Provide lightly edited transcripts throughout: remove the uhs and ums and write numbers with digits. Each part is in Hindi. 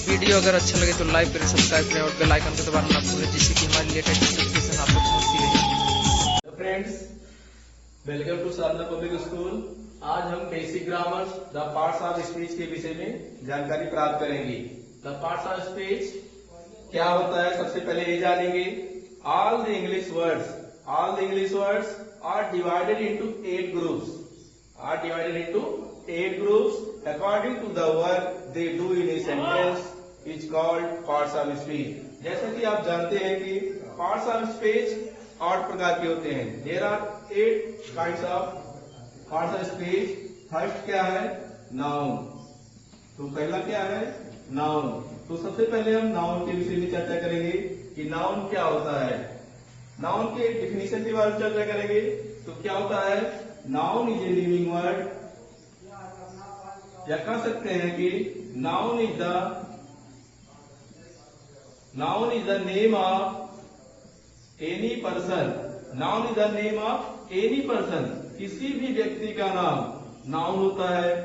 वीडियो अगर अच्छा लगे तो लाइक करें, सब्सक्राइब करें और बेल आइकन को दबाना ना भूलें, जिससे कि हमारी लेटेस्ट नोटिफिकेशन आप तक पहुंचती रहे। Friends, welcome to Sadhana public school. आज हम basic grammar the parts of speech के विषय में जानकारी प्राप्त करेंगे। द पार्ट्स ऑफ स्पीच क्या होता है, सबसे पहले ये जानेंगे। All the English words are divided into 8 groups according to the work they do in a sentence is called parts of speech। जैसा कि आप जानते हैं कि parts of speech 8 प्रकार के होते हैं। There are 8 kinds of parts of speech। First क्या है? नाउन। तो पहला क्या है? नाउन। तो सबसे पहले हम नाउन के विषय में चर्चा करेंगे कि नाउन क्या होता है। नाउन के डिफिनीशन के बारे में चर्चा करेंगे। तो क्या होता है? Noun is a living word, या कह सकते हैं कि noun is the name of any person. Noun is the name of any person, किसी भी व्यक्ति का नाम नाउन होता है।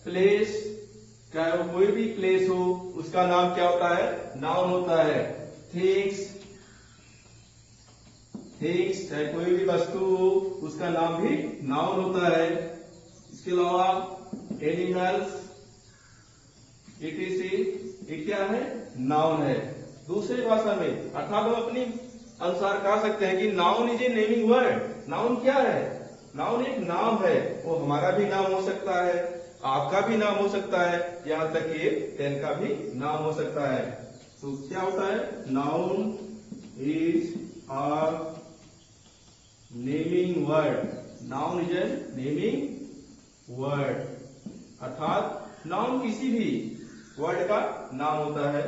प्लेस, चाहे वो कोई भी प्लेस हो, उसका नाम क्या होता है? नाउन होता है। थिंग्स, चाहे कोई भी वस्तु हो, उसका नाम भी नाउन होता है। इसके अलावा एनिमल्स, etc, ये क्या है? नाउन है। दूसरी भाषा में अर्थात हम अपनी अनुसार कह सकते हैं कि noun is a naming word. Noun क्या है? नाउन एक नाम है। वो हमारा भी नाम हो सकता है, आपका भी नाम हो सकता है, यहां तक कि पेन का भी नाम हो सकता है। तो क्या होता है? Noun is a naming word. Noun is a naming word, अर्थात नाउन किसी भी वर्ड का नाम होता है।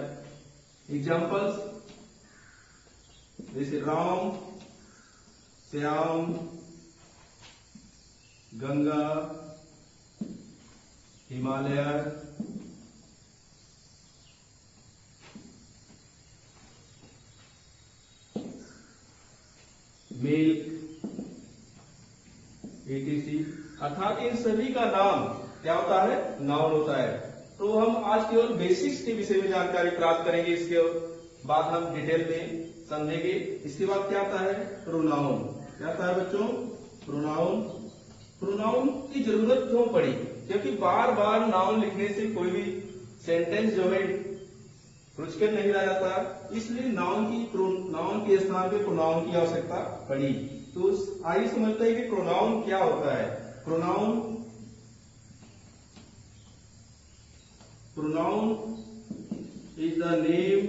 एग्जाम्पल्स जैसे राम, श्याम, गंगा, हिमालय, मिल्क, etc, अर्थात इन सभी का नाम क्या होता है? नाउन होता है। तो हम आज केवल बेसिक्स के विषय में जानकारी प्राप्त करेंगे, इसके बाद हम डिटेल में समझेंगे। इसके बाद क्या आता है? प्रोनाउन। क्या आता है बच्चों? प्रोनाउन। प्रोनाउन की जरूरत क्यों पड़ी? क्योंकि बार बार नाउन लिखने से कोई भी सेंटेंस जो है रुचकर नहीं रह जाता, इसलिए नाउन के स्थान पे प्रोनाउन की आवश्यकता पड़ी। तो आइए समझते हैं कि प्रोनाउन क्या होता है। Pronoun is the name।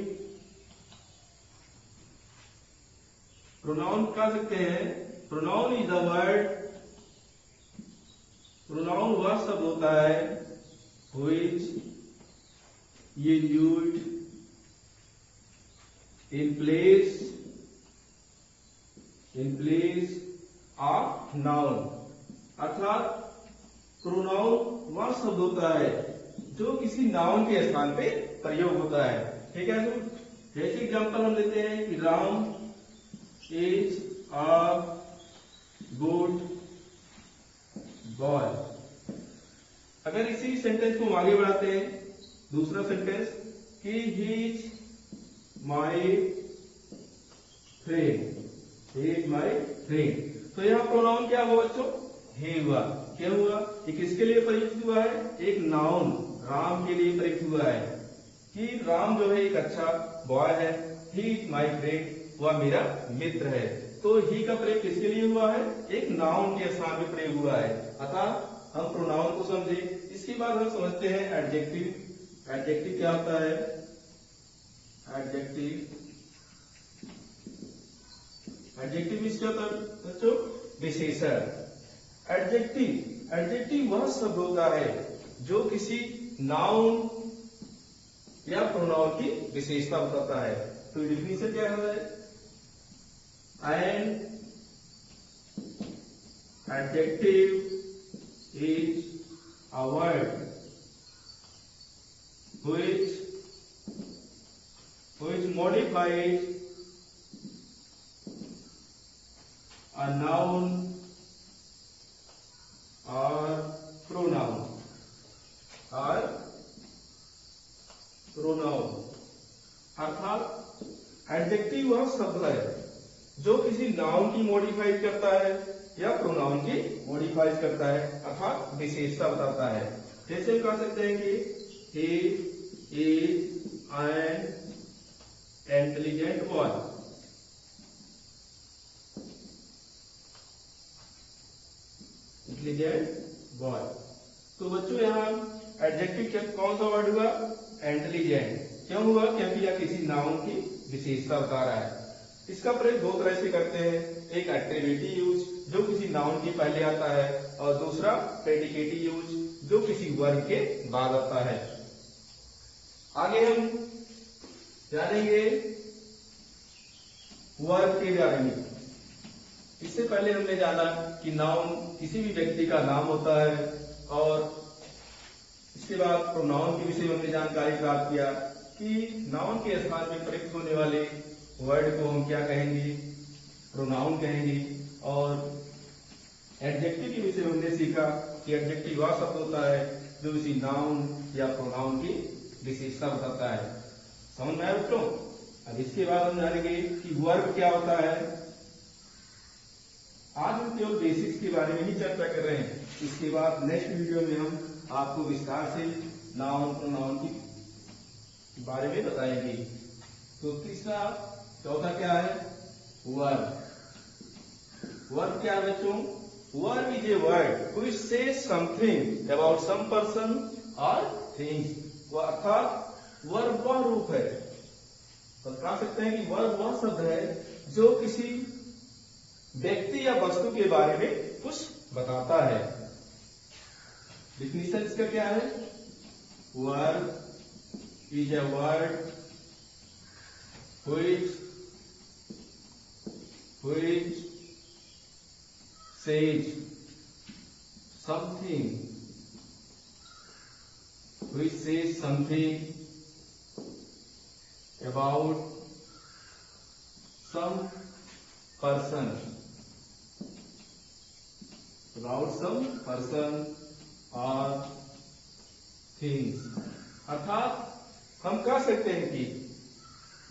Pronoun कह सकते हैं, pronoun is the word. Pronoun वह शब्द होता है which is used in place of noun। अर्थात प्रोनाउन वह शब्द होता है जो किसी नाउन के स्थान पे प्रयोग होता है। ठीक है। तो जैसे एग्जांपल हम लेते हैं कि Ram is a good boy. अगर इसी सेंटेंस को आगे बढ़ाते हैं, दूसरा सेंटेंस कि ही इज माय फ्रेंड। तो यहाँ प्रोनाउन क्या हुआ बच्चों? ही हुआ। क्या हुआ? ये किसके लिए प्रयुक्त हुआ है? एक नाउन राम के लिए प्रयुक्त हुआ है कि राम जो है एक अच्छा बॉय है। ही इज माई फ्रेंड, वह मेरा मित्र है। तो ही का प्रयोग किसके लिए हुआ है? एक नाउन के स्थान में प्रयोग हुआ है। अतः हम प्रोनाउन को समझे। इसके बाद हम समझते हैं एडजेक्टिव। एडजेक्टिव क्या होता है? एडजेक्टिव इसका होता है बच्चों विशेषण। एडजेक्टिव वह शब्द होता है जो किसी नाउन या प्रोनाउन की विशेषता बताता है। तो डिफिनीशन क्या है? An adjective is a word which modifies a noun or pronoun। Pronoun, अर्थात एडजेक्टिव वह शब्द है जो किसी नाउन की मॉडिफाई करता है या प्रोनाउन की मॉडिफाई करता है, अर्थात विशेषता बताता है। जैसे हम कह सकते हैं कि he is an intelligent boy। Intelligent boy. तो बच्चों यहाँ एडजेक्टिव कौन सा वर्ड हुआ? इंटेलिजेंट। क्यों हुआ? क्योंकि यह किसी नाउन की विशेषता बता रहा है। इसका प्रयोग दो तरह से करते हैं, एक एट्रिब्यूटिव यूज जो किसी नाउन के पहले आता है, और दूसरा प्रेडिकेटिव यूज जो किसी वर्ब के बाद आता है। आगे हम जानेंगे वर्ब के बारे में। इससे पहले हमने जाना कि नाउन किसी भी व्यक्ति का नाम होता है, और इसके बाद प्रोनाउन के विषय में हमने जानकारी प्राप्त किया कि नाउन के स्थान में प्रयुक्त होने वाले वर्ड को हम क्या कहेंगे? प्रोनाउन कहेंगे। और एडजेक्टिव के विषय में हमने सीखा कि एडजेक्टिव वह शब्द होता है जो किसी नाउन या प्रोनाउन की विशेषता बताता है। समझ में आया बच्चों? अब इसके बाद हम जानेंगे कि वर्ब क्या होता है। आज हम केवल बेसिक्स के बारे में ही चर्चा कर रहे हैं। इसके बाद नेक्स्ट वीडियो में हम आपको विस्तार से नाउन प्रोनाउन के बारे में बताएंगे। तो तीसरा चौथा क्या है? वर्ब। वर्ब क्या है बच्चों? Verb is a word which says something about some person और थिंग्स। अर्थात वर्ब वह रूप है, तो कह सकते हैं कि वर्ब वह शब्द है जो किसी व्यक्ति या वस्तु के बारे में कुछ बताता है। डिफिनीशन इसका क्या है? Verb is a word which says something about some person or things। अर्थात हम कह सकते हैं कि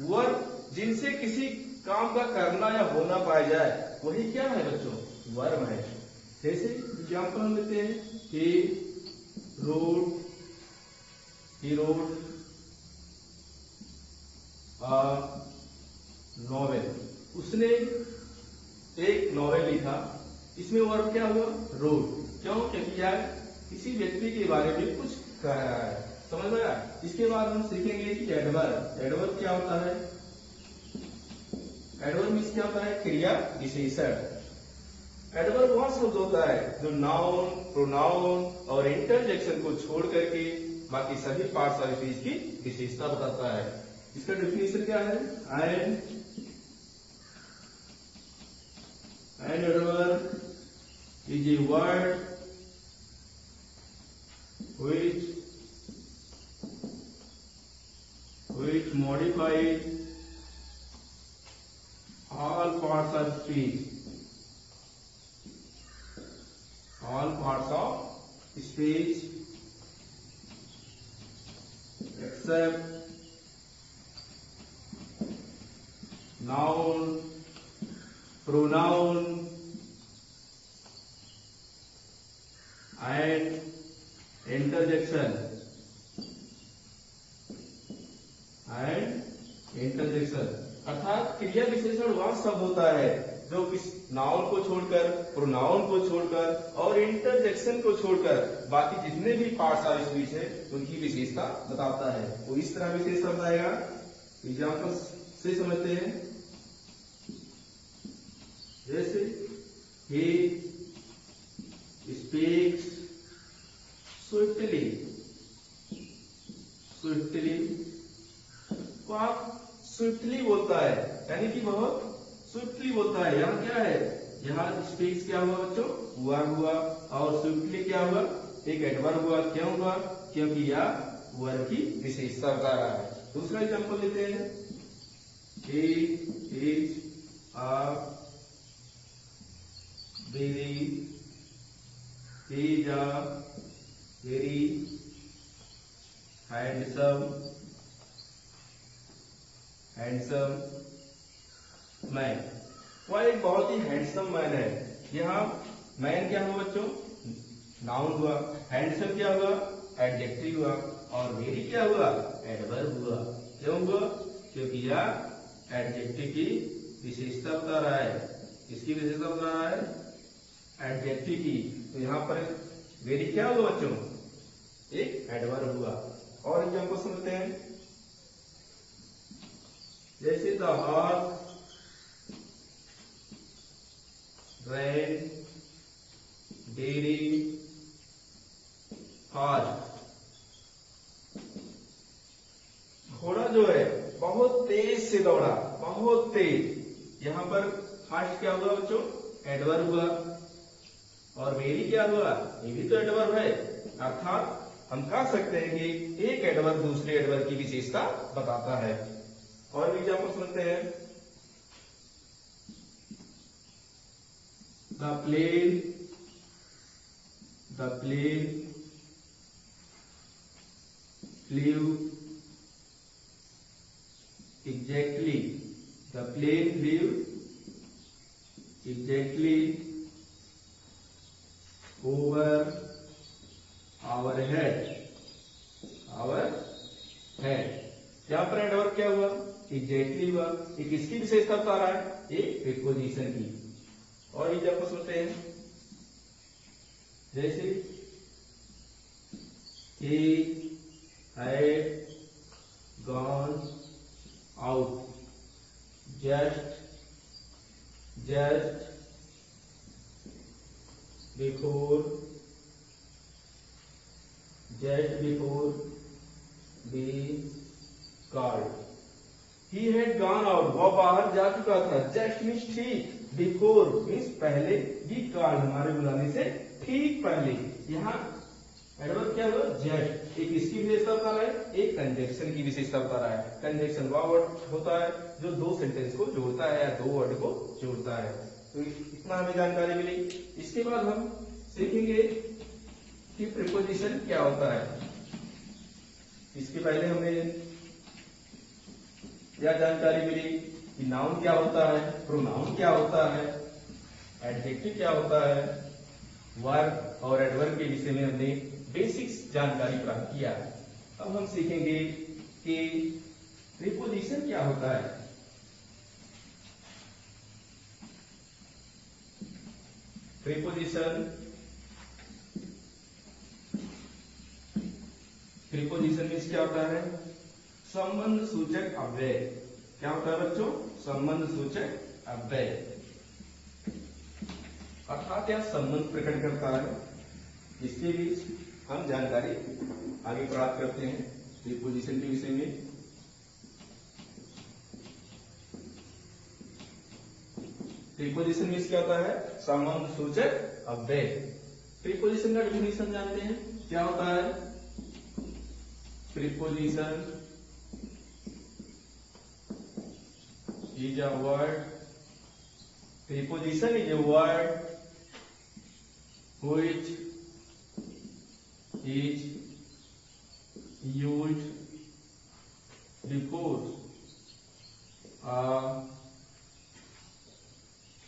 वर्ब जिनसे किसी काम का करना या होना पाया जाए वही क्या है बच्चों? वर्ब है। जैसे एग्जाम्पल हम लेते हैं, he wrote a novel। उसने एक नॉवेल लिखा। इसमें वर्ब क्या हुआ? रोट। क्यों? क्योंकि यार किसी व्यक्ति के बारे में कुछ कह रहा है। समझ में आया? इसके बाद हम सीखेंगे कि एडवर्ब। एडवर्ब क्या होता है? एडवर्ब मीन्स क्या होता है? क्रिया विशेषण। एडवर्ब वह शब्द होता है जो नाउन, प्रोनाउन और इंटरजेक्शन को छोड़ करके बाकी सभी पार्ट्स ऑफ स्पीच की विशेषता बताता है। इसका डेफिनेशन क्या है? An adverb is a word which modifies all parts of speech except noun, pronoun and interjection। अर्थात क्रिया विशेषण वह शब्द होता है जो किस नाउन को छोड़कर, प्रोनाउन को छोड़कर और इंटरजेक्शन को छोड़कर बाकी जितने भी पार्ट्स ऑफ स्पीच है उनकी विशेषता बताता है। वो इस तरह विशेषता बताएगा। एग्जाम्पल से समझते हैं। जैसे he speaks swiftly। वह स्विफ्टली बोलता है, यानी कि बहुत स्विफ्टली बोलता है। यहाँ क्या है? यहाँ स्पीक्स क्या हुआ बच्चों? वर्ब हुआ। और स्विफ्टली क्या हुआ? एक एडवर्ब हुआ। क्यों हुआ? क्योंकि यह वर्ब की विशेषता बता रहा है। दूसरा एग्जाम्पल लेते हैं। he is a very handsome handsome man, वह एक बहुत ही हैंडसम मैन है। यहाँ मैन क्या हुआ बच्चों, नाउन हुआ, हैंडसम क्या हुआ, एडजेक्टिव हुआ, और वेरी क्या हुआ, एडवर्ब हुआ। क्यों हुआ, क्योंकि यह एडजेक्टिव की विशेषता बता रहा है। किसकी विशेषता बता रहा है, एडजेक्टिव की। तो यहाँ पर वेरी क्या हुआ बच्चों, एक एडवर्ब हुआ। और एग्जाम्पल समझते हैं, जैसे the horse rain very fast, घोड़ा जो है बहुत तेज से दौड़ा, बहुत तेज। यहां पर फास्ट क्या हुआ बच्चों, एडवर्ब हुआ, और वेरी क्या हुआ, ये भी तो एडवर्ब है। अर्थात हम कह सकते हैं कि एक एडवर्ब दूसरे एडवर्ब की विशेषता बताता है। और भी एग्जाम्पल समझते हैं, the plane flew exactly, the plane flew exactly over our head, यहाँ पर एडवर्ब क्या हुआ, एग्जैक्टली हुआ। ये किसकी विशेषता बता रहा है, एक प्रीपोजिशन की। और एग्जाम्पल सुनते हैं, जैसे he had gone out just before we called. He had gone out, वह बाहर जा चुका था। जस्ट मीन्स ठीक, बिफोर मीन्स पहले, वी कॉल्ड हमारे बुलाने से ठीक पहले। यहाँ एडवर्ब क्या हुआ, जस्ट। एक इसकी विशेषता बता रहा है, एक कंजक्शन की विशेषता बता रहा है। कंजक्शन वह वर्ड होता है जो दो सेंटेंस को जोड़ता है या दो वर्ड को जोड़ता है। तो इतना हमें जानकारी मिली। इसके बाद हम सीखेंगे कि प्रीपोजिशन क्या होता है। इसके पहले हमें यह जानकारी मिली कि नाउन क्या होता है, प्रोनाउन क्या होता है, एडजेक्टिव क्या होता है, वर्ब और एडवर्ब के विषय में हमने बेसिक्स जानकारी प्राप्त किया। अब हम सीखेंगे कि प्रीपोजिशन क्या होता है। प्रीपोजिशन मीन्स क्या होता है, संबंध सूचक अव्यय। क्या होता है बच्चों, संबंध सूचक अव्यय, अर्थात यह संबंध प्रकट करता है। इसके बीच हम जानकारी आगे प्राप्त करते हैं प्रीपोजिशन के विषय में। प्रीपोजिशन मीन्स क्या होता है, संबंध सूचक अव्यय। प्रीपोजिशन का डेफिनेशन जानते हैं, क्या होता है। Preposition is a word, preposition is a word which is used before a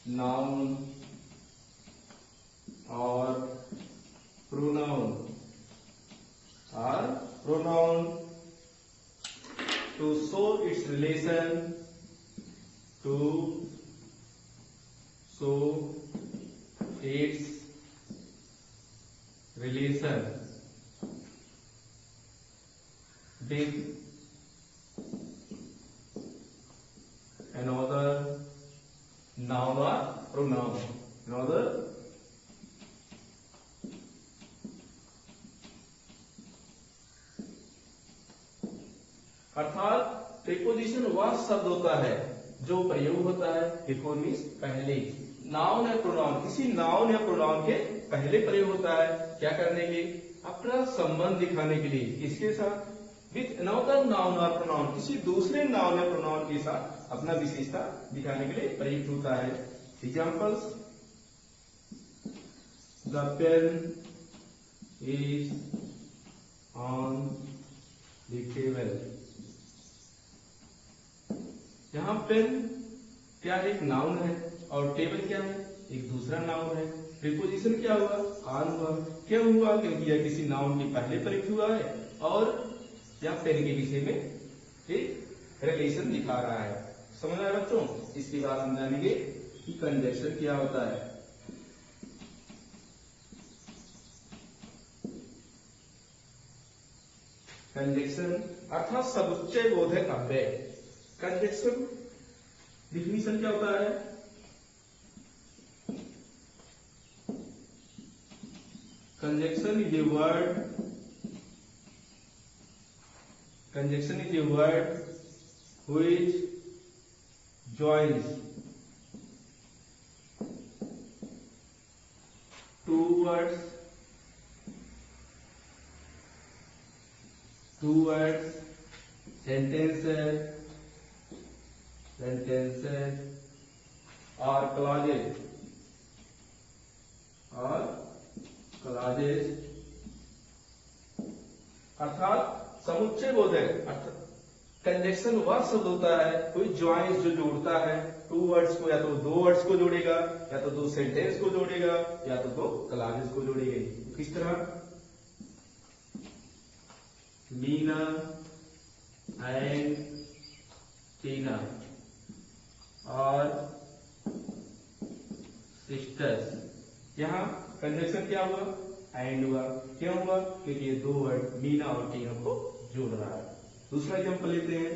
noun or pronoun to show its relation with another noun or pronoun, अर्थात प्रीपोजिशन वह शब्द होता है जो प्रयोग होता है बिफोर मीन्स पहले, नाउन या प्रोनाउन, किसी नाउन या प्रोनाउन के पहले प्रयोग होता है। क्या करने के लिए, अपना संबंध दिखाने के लिए। किसके साथ, विथ अनदर नाउन और प्रोनाउन, किसी दूसरे नाउन या प्रोनाउन के साथ अपना विशेषता दिखाने के लिए प्रयुक्त होता है। Examples, the pen is on the table, यहाँ पेन क्या है, एक नाउन है, और टेबल क्या है, एक दूसरा नाउन है। प्रीपोजिशन क्या हुआ, ऑन हुआ। क्यों हुआ, क्योंकि यह किसी नाउन के पहले प्रयुक्त हुआ है और यह पेन के विषय में एक रिलेशन दिखा रहा है। समझ आया बच्चों? इसके बाद हम जानेंगे कि कंजक्शन क्या होता है। कंजक्शन अर्थात समुच्चय बोधक अव्यय। कंजक्शन डिफिनीशन क्या होता है? Conjunction is a word. Conjunction is a word which joins two words, sentences or clauses अर्थात समुच्चय बोधक। कंजक्शन वह शब्द होता है कोई ज्वाइंस जो जोड़ता है टू वर्ड्स को, या तो दो वर्ड्स को जोड़ेगा, या तो दो सेंटेंस को जोड़ेगा, या तो दो क्लॉजेस को जोड़ेगा। किस तरह? मीना एंड टीना और सिस्टर्स। यहाँ कंजक्शन क्या हुआ, एंड हुआ। क्यों हुआ, क्योंकि ये दो वर्ड मीना और टीना को जोड़ रहा है। दूसरा एग्जाम्पल लेते हैं,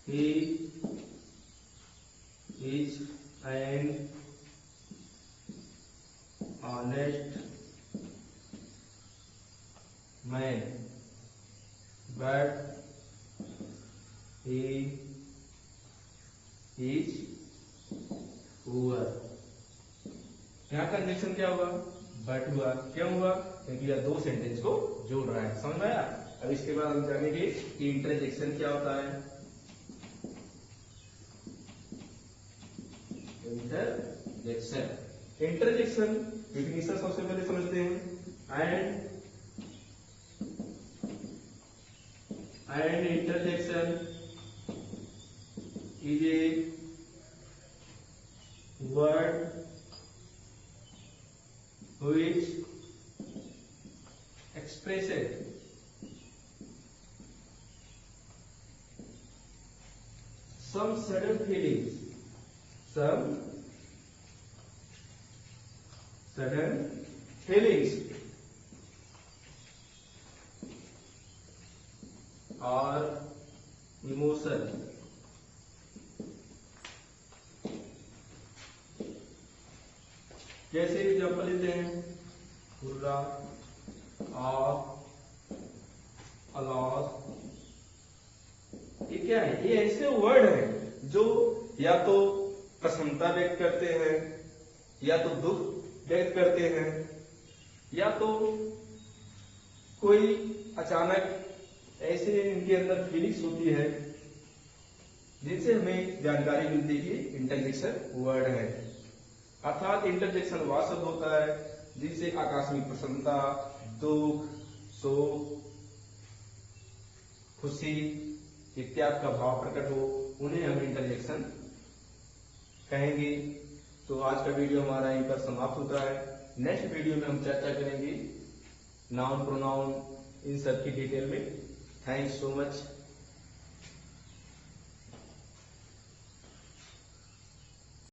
he is an honest man but he is poor। यहाँ कंजक्शन क्या हुआ, बट हुआ। क्यों हुआ, क्योंकि यह दो सेंटेंस को जोड़ रहा है। समझ में आया? अब इसके बाद हम जानेंगे कि इंटरजेक्शन क्या होता है। इंटरजेक्शन डिफिनीशन सबसे पहले समझते हैं। And interjection is a word which expresses some sudden feelings, or emotion। जैसे एग्जाम्पल लेते हैं, हुर्रा, अलास। ये क्या है, ये ऐसे वर्ड हैं जो या तो प्रसन्नता व्यक्त करते हैं, या तो दुख व्यक्त करते हैं, या तो कोई अचानक ऐसे इनके अंदर फीलिंग्स होती है जिनसे हमें जानकारी मिलती है कि इंटरजेक्शन वर्ड है। अर्थात इंटरजेक्शन वह शब्द होता है जिनसे आकस्मिक प्रसन्नता, दुख, शोक, खुशी इत्यादि का भाव प्रकट हो, उन्हें हम इंटरजेक्शन कहेंगे। तो आज का वीडियो हमारा यहीं पर समाप्त होता है। नेक्स्ट वीडियो में हम चर्चा करेंगे नाउन, प्रोनाउन, इन सब की डिटेल में। Thanks so much.